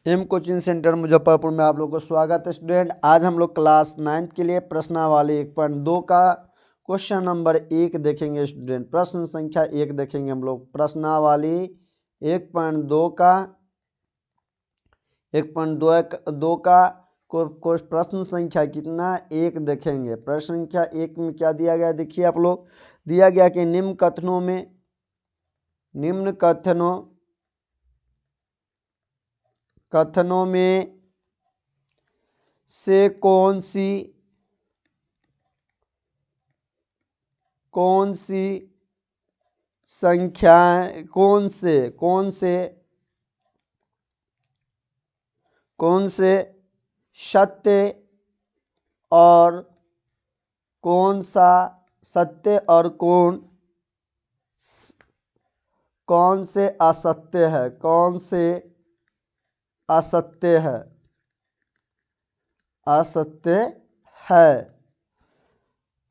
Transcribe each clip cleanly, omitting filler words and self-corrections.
M coaching centre Muzaffarpur में आप लोग को स्वागत है स्टूडेंट। आज हम लोग क्लास 9th के लिए प्रश्नावली 1.2 का क्वेश्चन नंबर 1 देखेंगे स्टूडेंट। प्रश्न संख्या 1 देखेंगे हम लोग। प्रश्नावली 1.2 का 1.2 का प्रश्न संख्या कितना 1 देखेंगे। प्रश्न संख्या 1 में क्या दिया गया देखिए आप लोग। दिया गया कि निम्न कथनों में से कौन सी संख्याएं कौन से सत्य और कौन सा सत्य और कौन से असत्य है,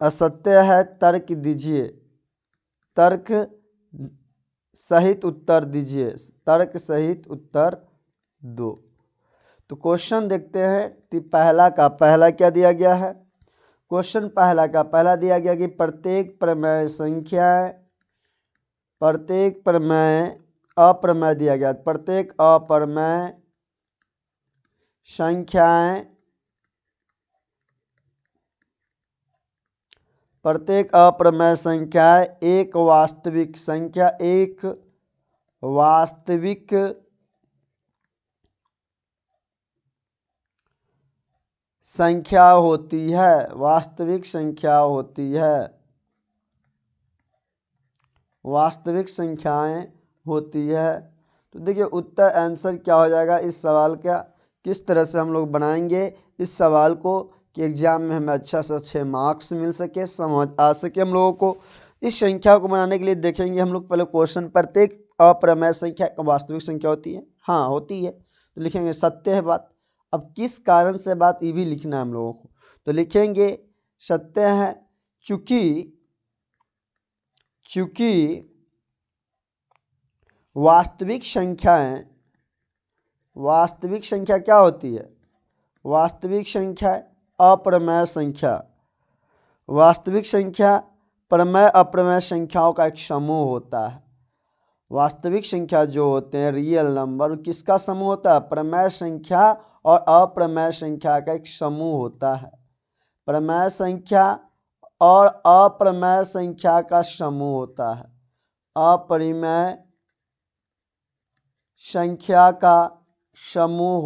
असत्य है तर्क दीजिए, तर्क सहित उत्तर दो। तो क्वेश्चन देखते हैं। पहला क्या दिया गया है। क्वेश्चन पहला दिया गया कि प्रत्येक प्रमेय अप्रमेय दिया गया। प्रत्येक अप्रमेय संख्याएं एक वास्तविक संख्या होती है, वास्तविक संख्याएं होती है। तो देखिए उत्तर आंसर क्या हो जाएगा इस सवाल का। किस तरह से हम लोग बनाएंगे इस सवाल को कि एग्जाम में हमें अच्छा से अच्छे मार्क्स मिल सके, समझ आ सके हम लोगों को। इस संख्या को बनाने के लिए देखेंगे हम लोग पहले क्वेश्चन। प्रत्येक अप्रमेय संख्या एक वास्तविक संख्या होती है। हाँ होती है, तो लिखेंगे सत्य है बात। अब किस कारण से बात ये भी लिखना है हम लोगों को। तो लिखेंगे सत्य है चूंकि वास्तविक संख्या क्या होती है। वास्तविक संख्या अप्रमेय संख्या, वास्तविक संख्या प्रमेय अप्रमेय संख्याओं का एक समूह होता है। वास्तविक संख्या जो होते हैं रियल नंबर, किसका समूह होता है। प्रमेय संख्या और अप्रमेय संख्या का एक समूह होता है। प्रमेय संख्या और अप्रमेय संख्या का समूह होता है। अपरिमेय संख्या का समूह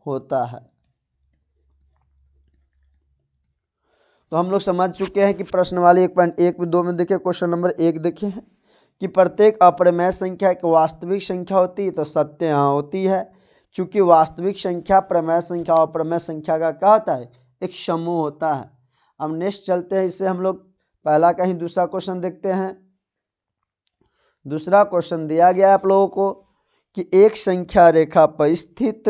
होता है। तो हम लोग समझ चुके हैं कि प्रश्नावली 1.1-2 में देखिए क्वेश्चन नंबर 1 देखे हैं कि प्रत्येक अप्रमेय संख्या एक वास्तविक संख्या होती है। तो सत्य यहाँ होती है, चूंकि वास्तविक संख्या प्रमेय संख्या और अप्रमेय संख्या का क्या होता है, एक समूह होता है। अब नेक्स्ट चलते हैं, इससे हम लोग पहला का ही दूसरा क्वेश्चन देखते हैं। दूसरा क्वेश्चन दिया गया है आप लोगों को कि एक संख्या रेखा पर स्थित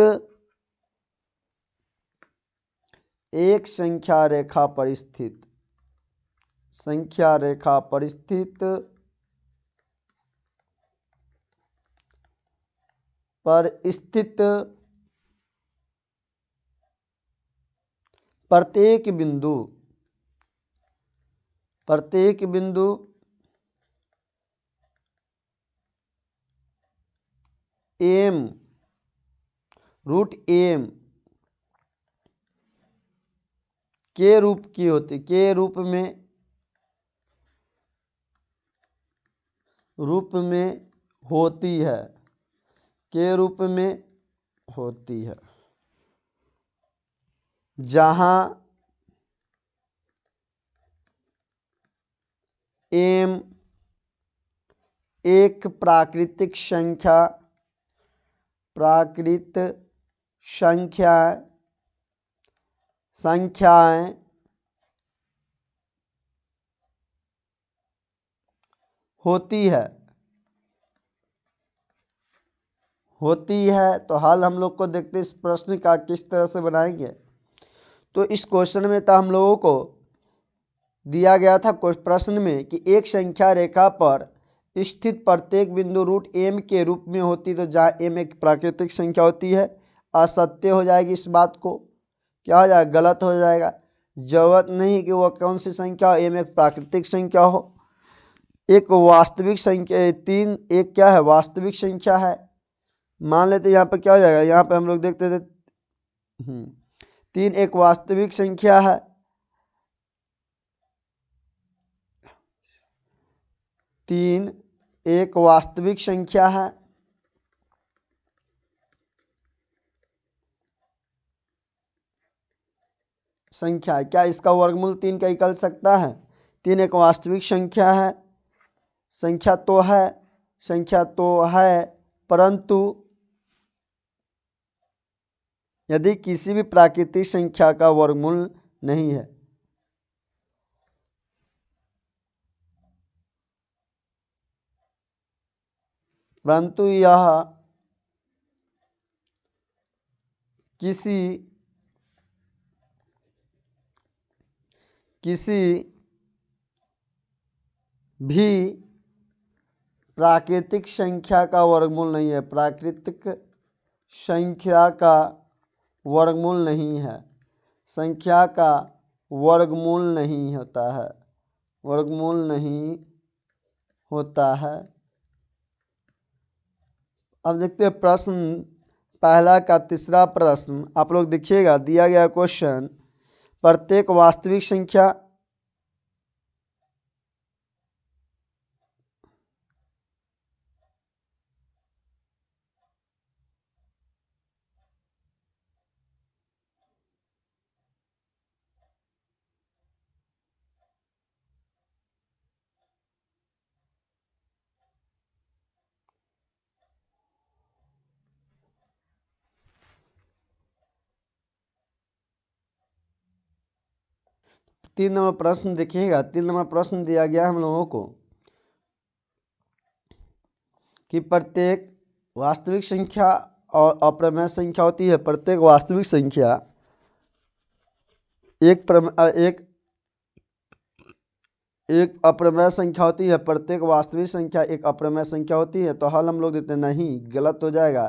प्रत्येक बिंदु m के रूप की होती, के रूप में होती है, जहां m एक प्राकृत संख्याएं होती है। तो हाल हम लोग को देखते इस प्रश्न का किस तरह से बनाएंगे। तो इस क्वेश्चन में तो हम लोगों को दिया गया था प्रश्न में कि एक संख्या रेखा पर स्थित प्रत्येक बिंदु रूट m के रूप में होती, तो जहाँ m एक प्राकृतिक संख्या होती है असत्य हो जाएगी। इस बात को क्या हो जाएगा, गलत हो जाएगा। जरूरत नहीं कि वह कौन सी संख्या हो, m एक प्राकृतिक संख्या हो। एक वास्तविक संख्या, 3 एक क्या है, वास्तविक संख्या है। मान लेते यहाँ पर क्या हो जाएगा, यहाँ पर हम लोग देखते थे 3 एक वास्तविक संख्या है। 3 एक वास्तविक संख्या है। क्या इसका वर्गमूल 3 का निकल सकता है? 3 एक वास्तविक संख्या है। संख्या तो है, परंतु यदि किसी भी प्राकृतिक संख्या का वर्गमूल नहीं है। परंतु यह किसी भी प्राकृतिक संख्या का वर्गमूल नहीं है। प्राकृतिक संख्या का वर्गमूल नहीं है। संख्या का वर्गमूल नहीं होता है। वर्गमूल नहीं होता है। अब देखते हैं प्रश्न पहला का तीसरा प्रश्न। आप लोग देखिएगा, दिया गया क्वेश्चन, प्रत्येक वास्तविक संख्या तीन नंबर प्रश्न देखिएगा। 3 नंबर प्रश्न दिया गया हम लोगों को कि प्रत्येक वास्तविक संख्या और अप्रमेय संख्या होती है। प्रत्येक वास्तविक संख्या एक अप्रमेय संख्या होती है। प्रत्येक वास्तविक संख्या एक अप्रमेय संख्या होती है। तो हल हम लोग देते नहीं, गलत हो जाएगा।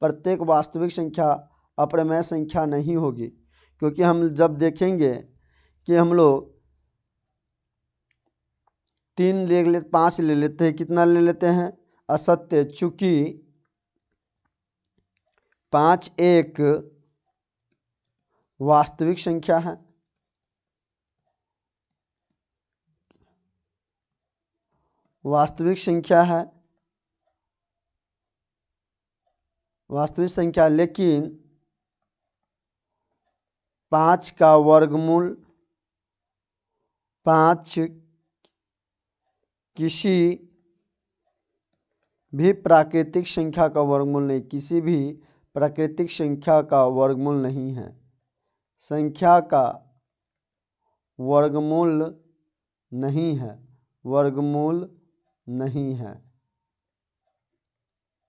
प्रत्येक वास्तविक संख्या अप्रमेय संख्या नहीं होगी, क्योंकि हम जब देखेंगे कि हम लोग 3 ले लेते, 5 ले लेते हैं, कितना ले लेते हैं, असत्य। चूंकि 5 एक वास्तविक संख्या है। वास्तविक संख्या, लेकिन 5 का वर्गमूल 5 किसी भी प्राकृतिक संख्या का वर्गमूल नहीं, किसी भी प्राकृतिक संख्या का वर्गमूल नहीं है। संख्या का वर्गमूल नहीं है। वर्गमूल नहीं है।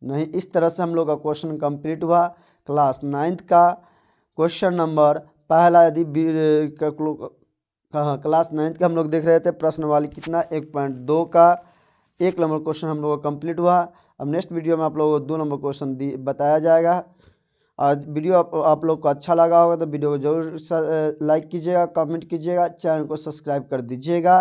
नहीं, इस तरह से हम लोग का क्वेश्चन कंप्लीट हुआ। क्लास 9th का क्वेश्चन नंबर पहला, यदि क्लास 9th का हम लोग देख रहे थे प्रश्न वाली कितना 1.2 का 1 नंबर क्वेश्चन हम लोग का कंप्लीट हुआ। अब नेक्स्ट वीडियो में आप लोगों को 2 नंबर क्वेश्चन बताया जाएगा। आज वीडियो आप लोग को अच्छा लगा होगा तो वीडियो को जरूर लाइक कीजिएगा, कमेंट कीजिएगा, चैनल को सब्सक्राइब कर दीजिएगा।